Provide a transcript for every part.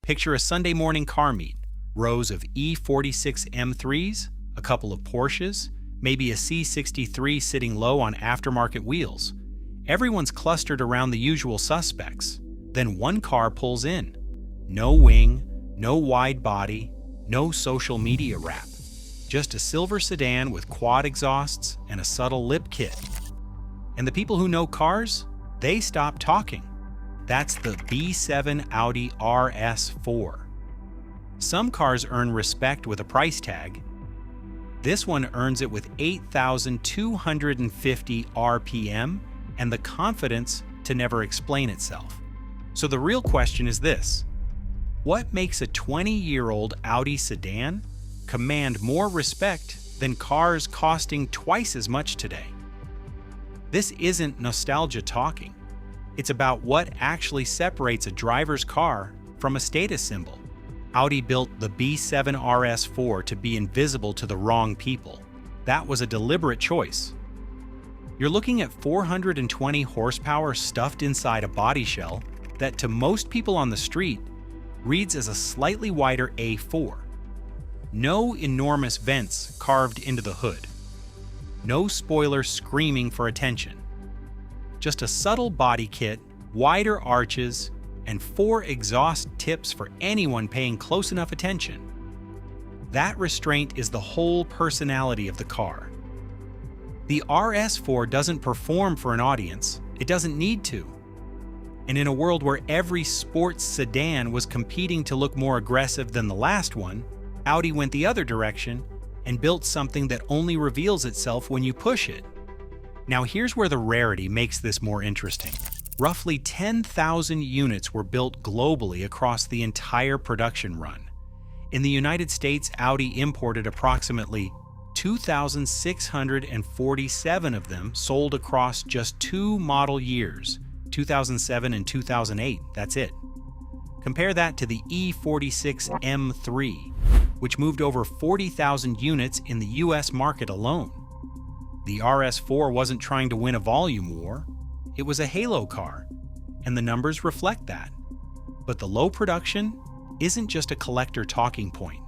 Picture a Sunday morning car meet, rows of E46 M3s, a couple of Porsches, maybe a C63 sitting low on aftermarket wheels. Everyone's clustered around the usual suspects. Then one car pulls in. No wing, no wide body, no social media wrap. Just a silver sedan with quad exhausts and a subtle lip kit. And the people who know cars, they stop talking. That's the B7 Audi RS4. Some cars earn respect with a price tag. This one earns it with 8,250 RPM and the confidence to never explain itself. So the real question is this: what makes a 20-year-old Audi sedan command more respect than cars costing twice as much today? This isn't nostalgia talking. It's about what actually separates a driver's car from a status symbol. Audi built the B7 RS4 to be invisible to the wrong people. That was a deliberate choice. You're looking at 420 horsepower stuffed inside a body shell that, to most people on the street, reads as a slightly wider A4. No enormous vents carved into the hood. No spoiler screaming for attention. Just a subtle body kit, wider arches, and 4 exhaust tips for anyone paying close enough attention. That restraint is the whole personality of the car. The RS4 doesn't perform for an audience. It doesn't need to. And in a world where every sports sedan was competing to look more aggressive than the last one, Audi went the other direction and built something that only reveals itself when you push it. Now here's where the rarity makes this more interesting. Roughly 10,000 units were built globally across the entire production run. In the United States, Audi imported approximately 2,647 of them, sold across just 2 model years, 2007 and 2008, that's it. Compare that to the E46 M3, which moved over 40,000 units in the US market alone. The RS4 wasn't trying to win a volume war. It was a halo car, and the numbers reflect that. But the low production isn't just a collector talking point.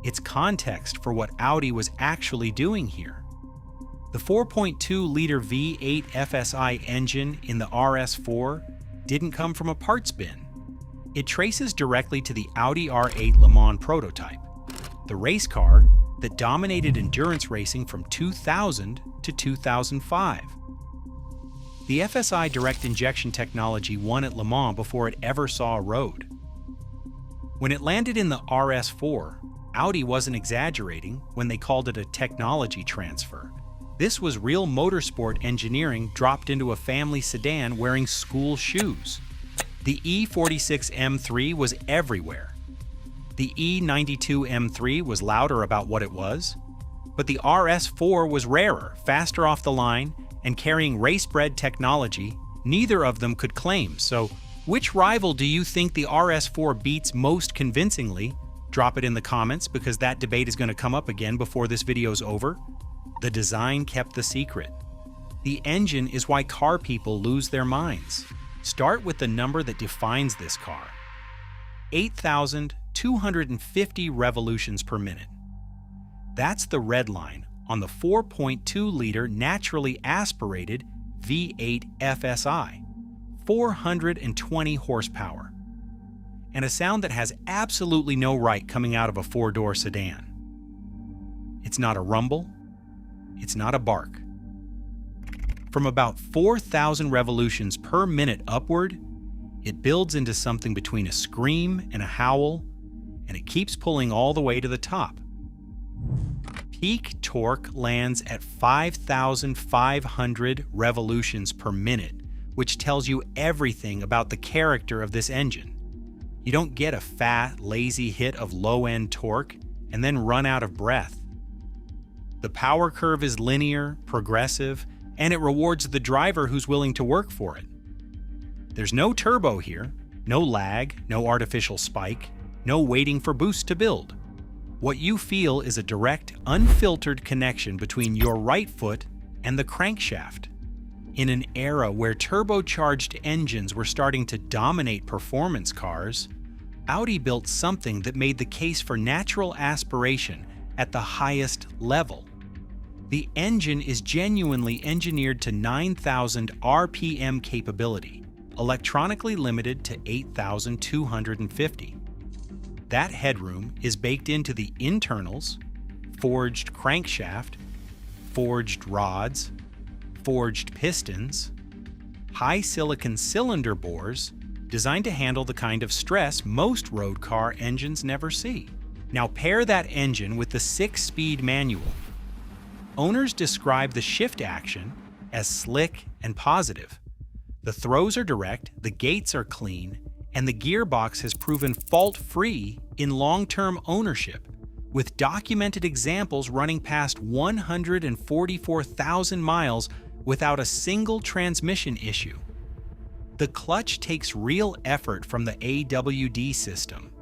It's context for what Audi was actually doing here. The 4.2-liter V8 FSI engine in the RS4 didn't come from a parts bin. It traces directly to the Audi R8 Le Mans prototype, the race car that dominated endurance racing from 2000 to 2005. The FSI direct injection technology won at Le Mans before it ever saw a road. When it landed in the RS4, Audi wasn't exaggerating when they called it a technology transfer. This was real motorsport engineering dropped into a family sedan wearing school shoes. The E46 M3 was everywhere. The E92 M3 was louder about what it was, but the RS4 was rarer, faster off the line, and carrying race-bred technology neither of them could claim. So, which rival do you think the RS4 beats most convincingly? Drop it in the comments, because that debate is going to come up again before this video's over. The design kept the secret. The engine is why car people lose their minds. Start with the number that defines this car: 8,250 revolutions per minute. That's the red line on the 4.2-liter naturally aspirated V8 FSI, 420 horsepower, and a sound that has absolutely no right coming out of a 4-door sedan. It's not a rumble, it's not a bark. From about 4,000 revolutions per minute upward, it builds into something between a scream and a howl, and it keeps pulling all the way to the top. Peak torque lands at 5,500 revolutions per minute, which tells you everything about the character of this engine. You don't get a fat, lazy hit of low-end torque and then run out of breath. The power curve is linear, progressive, and it rewards the driver who's willing to work for it. There's no turbo here, no lag, no artificial spike, no waiting for boost to build. What you feel is a direct, unfiltered connection between your right foot and the crankshaft. In an era where turbocharged engines were starting to dominate performance cars, Audi built something that made the case for natural aspiration at the highest level. The engine is genuinely engineered to 9,000 RPM capability, electronically limited to 8,250. That headroom is baked into the internals, forged crankshaft, forged rods, forged pistons, high silicon cylinder bores designed to handle the kind of stress most road car engines never see. Now pair that engine with the 6-speed manual. Owners describe the shift action as slick and positive. The throws are direct, the gates are clean, and the gearbox has proven fault-free in long-term ownership, with documented examples running past 144,000 miles without a single transmission issue. The clutch takes real effort from the AWD system.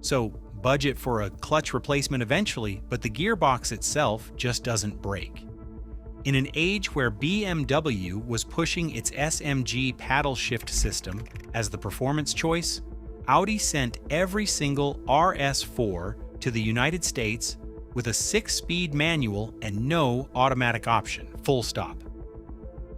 So budget for a clutch replacement eventually, but the gearbox itself just doesn't break. In an age where BMW was pushing its SMG paddle shift system as the performance choice, Audi sent every single RS4 to the United States with a 6-speed manual and no automatic option, full stop.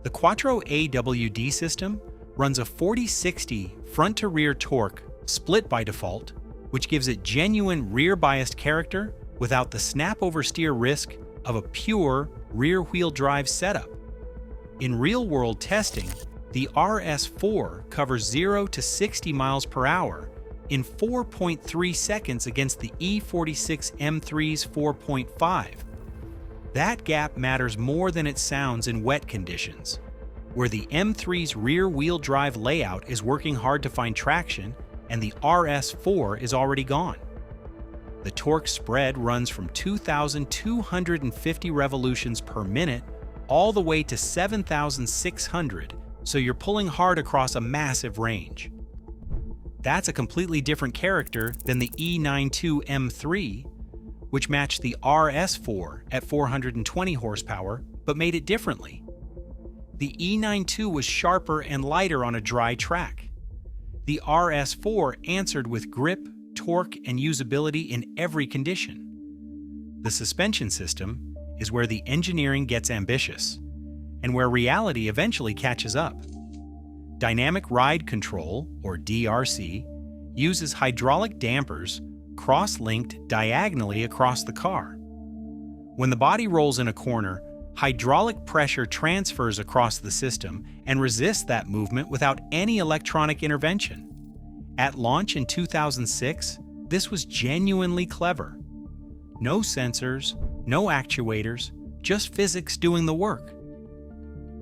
The Quattro AWD system runs a 40/60 front-to-rear torque split by default, which gives it genuine rear-biased character without the snap-oversteer risk of a pure rear-wheel drive setup. In real-world testing, the RS4 covers 0 to 60 miles per hour in 4.3 seconds against the E46 M3's 4.5. That gap matters more than it sounds in wet conditions, where the M3's rear-wheel drive layout is working hard to find traction and the RS4 is already gone. The torque spread runs from 2,250 revolutions per minute all the way to 7,600, so you're pulling hard across a massive range. That's a completely different character than the E92 M3, which matched the RS4 at 420 horsepower, but made it differently. The E92 was sharper and lighter on a dry track. The RS4 answered with grip, torque, and usability in every condition. The suspension system is where the engineering gets ambitious, and where reality eventually catches up. Dynamic Ride Control, or DRC, uses hydraulic dampers cross-linked diagonally across the car. When the body rolls in a corner, hydraulic pressure transfers across the system and resists that movement without any electronic intervention. At launch in 2006, this was genuinely clever. No sensors, no actuators, just physics doing the work.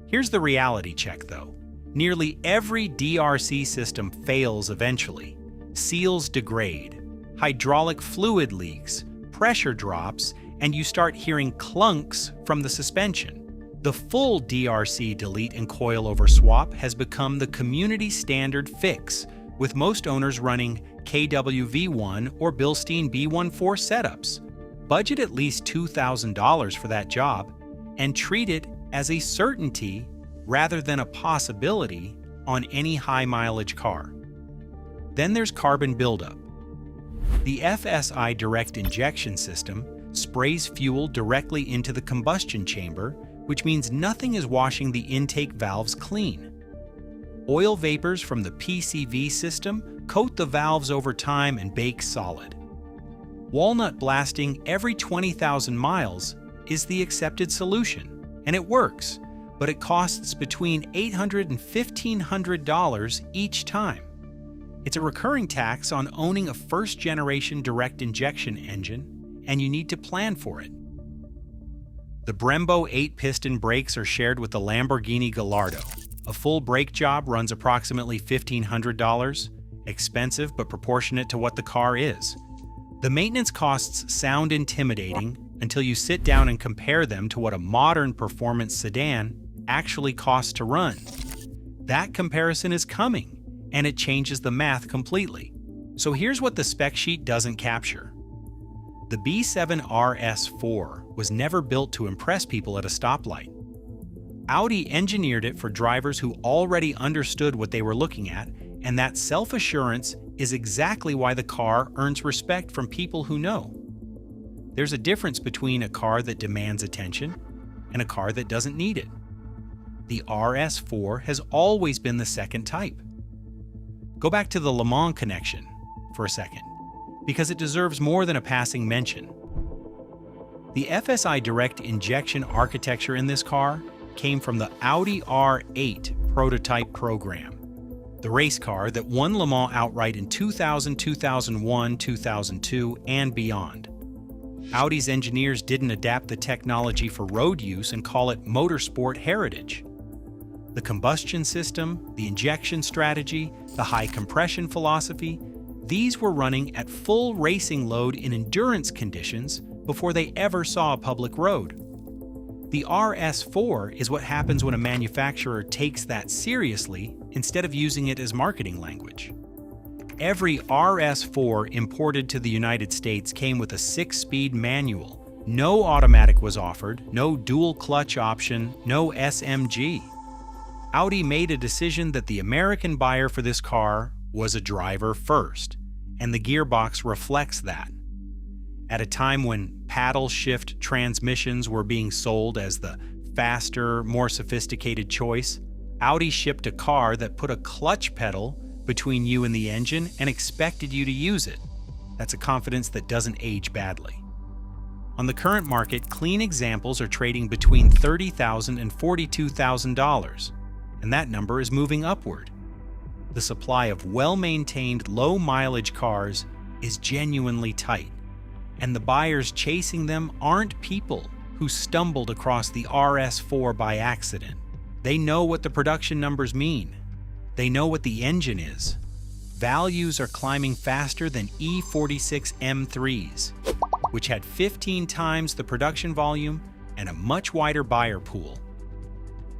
Here's the reality check though. Nearly every DRC system fails eventually. Seals degrade, hydraulic fluid leaks, pressure drops, and you start hearing clunks from the suspension. The full DRC delete and coilover swap has become the community standard fix, with most owners running KWV1 or Bilstein B14 setups. Budget at least $2,000 for that job and treat it as a certainty rather than a possibility on any high-mileage car. Then there's carbon buildup. The FSI direct injection system sprays fuel directly into the combustion chamber, which means nothing is washing the intake valves clean. Oil vapors from the PCV system coat the valves over time and bake solid. Walnut blasting every 20,000 miles is the accepted solution, and it works, but it costs between $800 and $1,500 each time. It's a recurring tax on owning a first-generation direct injection engine, and you need to plan for it. The Brembo 8-piston brakes are shared with the Lamborghini Gallardo. A full brake job runs approximately $1,500, expensive but proportionate to what the car is. The maintenance costs sound intimidating until you sit down and compare them to what a modern performance sedan actually costs to run. That comparison is coming, and it changes the math completely. So here's what the spec sheet doesn't capture. The B7 RS4 was never built to impress people at a stoplight. Audi engineered it for drivers who already understood what they were looking at, and that self-assurance is exactly why the car earns respect from people who know. There's a difference between a car that demands attention and a car that doesn't need it. The RS4 has always been the second type. Go back to the Le Mans connection for a second, because it deserves more than a passing mention. The FSI direct injection architecture in this car came from the Audi R8 prototype program, the race car that won Le Mans outright in 2000, 2001, 2002, and beyond. Audi's engineers didn't adapt the technology for road use and call it motorsport heritage. The combustion system, the injection strategy, the high compression philosophy, these were running at full racing load in endurance conditions before they ever saw a public road. The RS4 is what happens when a manufacturer takes that seriously instead of using it as marketing language. Every RS4 imported to the United States came with a 6-speed manual. No automatic was offered, no dual clutch option, no SMG. Audi made a decision that the American buyer for this car was a driver first, and the gearbox reflects that. At a time when paddle shift transmissions were being sold as the faster, more sophisticated choice, Audi shipped a car that put a clutch pedal between you and the engine and expected you to use it. That's a confidence that doesn't age badly. On the current market, clean examples are trading between $30,000 and $42,000, and that number is moving upward. The supply of well-maintained, low-mileage cars is genuinely tight, and the buyers chasing them aren't people who stumbled across the RS4 by accident. They know what the production numbers mean. They know what the engine is. Values are climbing faster than E46 M3s, which had 15 times the production volume and a much wider buyer pool.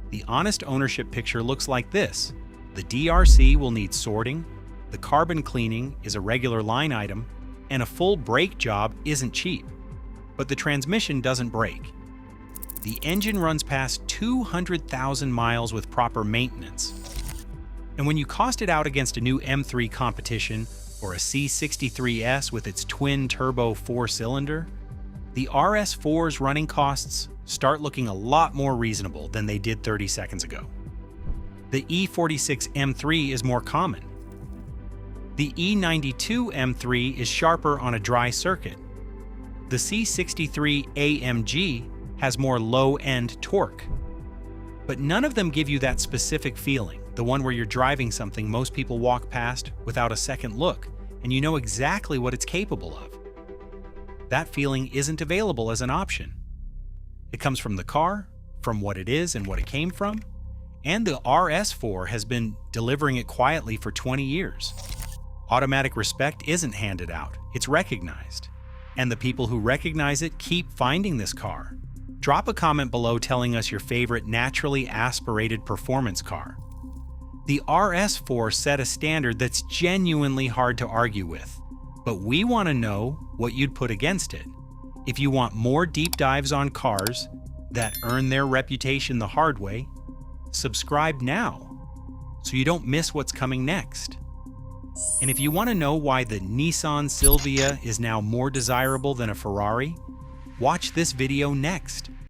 The honest ownership picture looks like this. The DRC will need sorting, the carbon cleaning is a regular line item, and a full brake job isn't cheap. But the transmission doesn't break. The engine runs past 200,000 miles with proper maintenance. And when you cost it out against a new M3 competition or a C63S with its twin-turbo 4-cylinder, the RS4's running costs start looking a lot more reasonable than they did 30 seconds ago. The E46 M3 is more common. The E92 M3 is sharper on a dry circuit. The C63 AMG has more low-end torque. But none of them give you that specific feeling, the one where you're driving something most people walk past without a second look, and you know exactly what it's capable of. That feeling isn't available as an option. It comes from the car, from what it is and what it came from, and the RS4 has been delivering it quietly for 20 years. Automatic respect isn't handed out, it's recognized. And the people who recognize it keep finding this car. Drop a comment below telling us your favorite naturally aspirated performance car. The RS4 set a standard that's genuinely hard to argue with, but we want to know what you'd put against it. If you want more deep dives on cars that earn their reputation the hard way, subscribe now so you don't miss what's coming next. And if you want to know why the Nissan Silvia is now more desirable than a Ferrari, watch this video next.